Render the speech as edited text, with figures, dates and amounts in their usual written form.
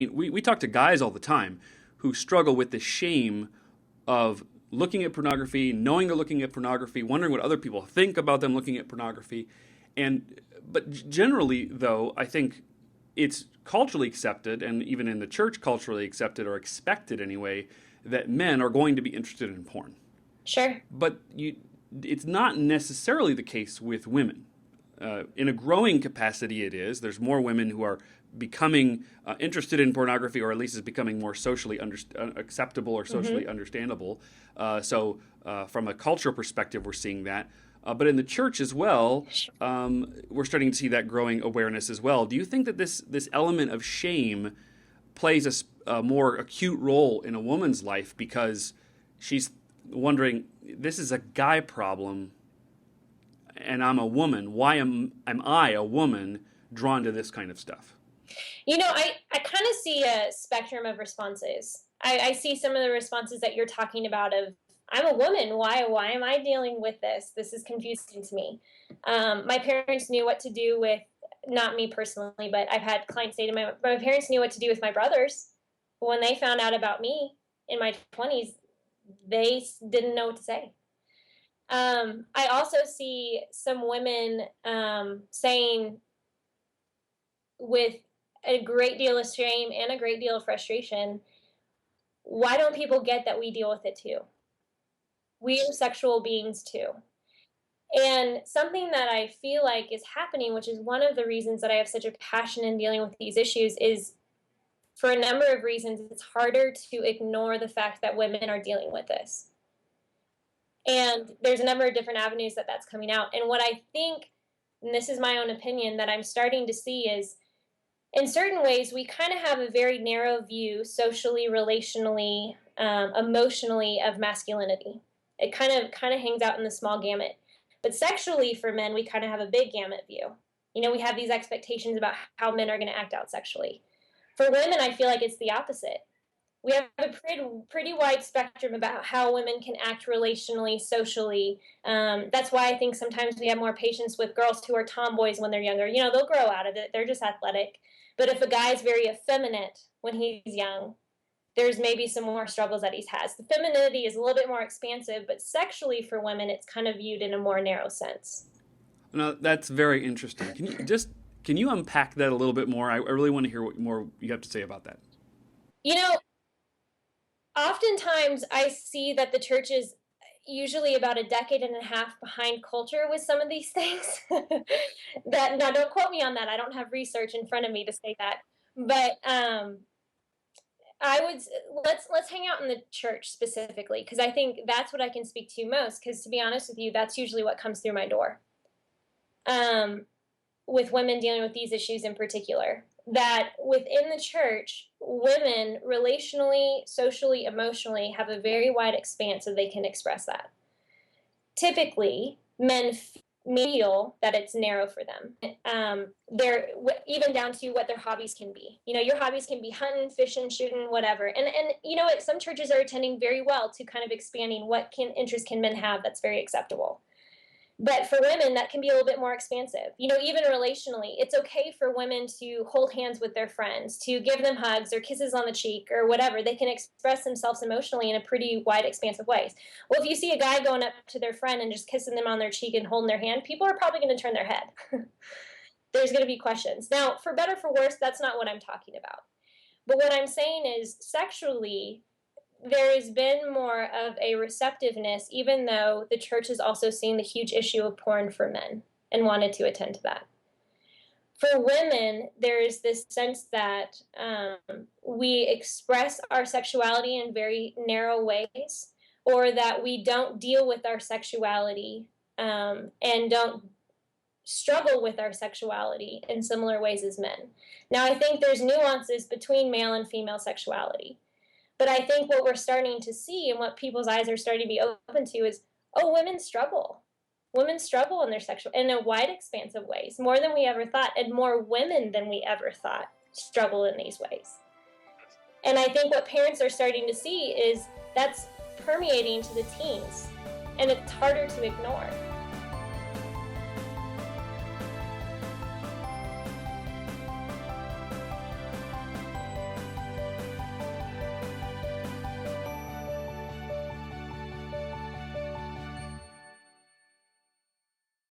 We talk to guys all the time who struggle with the shame of looking at pornography, knowing they're looking at pornography, wondering what other people think about them looking at pornography. But generally, though, I think it's culturally accepted, and even in the church culturally accepted or expected anyway, that men are going to be interested in porn. Sure. But it's not necessarily the case with women. In a growing capacity, it is. There's more women who are becoming interested in pornography, or at least is becoming more socially acceptable or socially understandable. So from a cultural perspective, we're seeing that. But in the church as well, we're starting to see that growing awareness as well. Do you think that this element of shame plays a more acute role in a woman's life because she's wondering, this is a guy problem and I'm a woman. Why am I, a woman, drawn to this kind of stuff? I kind of see a spectrum of responses. I see some of the responses that you're talking about of, I'm a woman. Why am I dealing with this? This is confusing to me. My parents knew what to do with, not me personally, but I've had clients say to my parents knew what to do with my brothers. When they found out about me in my 20s, they didn't know what to say. I also see some women saying, with a great deal of shame and a great deal of frustration, why don't people get that we deal with it too? We are sexual beings too. And something that I feel like is happening, which is one of the reasons that I have such a passion in dealing with these issues, is for a number of reasons, it's harder to ignore the fact that women are dealing with this. And there's a number of different avenues that that's coming out. And what I think, and this is my own opinion, that I'm starting to see is, in certain ways, we kind of have a very narrow view, socially, relationally, emotionally, of masculinity. It kind of hangs out in the small gamut. But sexually, for men, we kind of have a big gamut view. We have these expectations about how men are going to act out sexually. For women, I feel like it's the opposite. We have a pretty wide spectrum about how women can act relationally, socially. That's why I think sometimes we have more patience with girls who are tomboys when they're younger. They'll grow out of it. They're just athletic. But if a guy is very effeminate when he's young, there's maybe some more struggles that he has. The femininity is a little bit more expansive, but sexually for women, it's kind of viewed in a more narrow sense. No, that's very interesting. Can you unpack that a little bit more? I really want to hear what more you have to say about that. You know, Oftentimes I see that the church is usually about a decade and a half behind culture with some of these things. That, now, don't quote me on that. I don't have research in front of me to say that. But I would let's hang out in the church specifically, because I think that's what I can speak to most. Because to be honest with you, that's usually what comes through my door. With women dealing with these issues in particular, that within the church, women relationally, socially, emotionally have a very wide expanse so they can express that. Typically, men feel that it's narrow for them. They're even down to what their hobbies can be. Your hobbies can be hunting, fishing, shooting, whatever. And some churches are attending very well to kind of expanding what interest can men have that's very acceptable. But for women, that can be a little bit more expansive. Even relationally, it's okay for women to hold hands with their friends, to give them hugs or kisses on the cheek or whatever. They can express themselves emotionally in a pretty wide, expansive ways. Well, if you see a guy going up to their friend and just kissing them on their cheek and holding their hand, people are probably going to turn their head. There's going to be questions. Now, for better or for worse, that's not what I'm talking about. But what I'm saying is, sexually, there has been more of a receptiveness, even though the church has also seen the huge issue of porn for men and wanted to attend to that. For women, there is this sense that we express our sexuality in very narrow ways, or that we don't deal with our sexuality and don't struggle with our sexuality in similar ways as men. Now, I think there's nuances between male and female sexuality. But I think what we're starting to see and what people's eyes are starting to be open to is, women struggle. Women struggle in their in a wide expanse of ways, more than we ever thought, and more women than we ever thought struggle in these ways. And I think what parents are starting to see is that's permeating to the teens, and it's harder to ignore.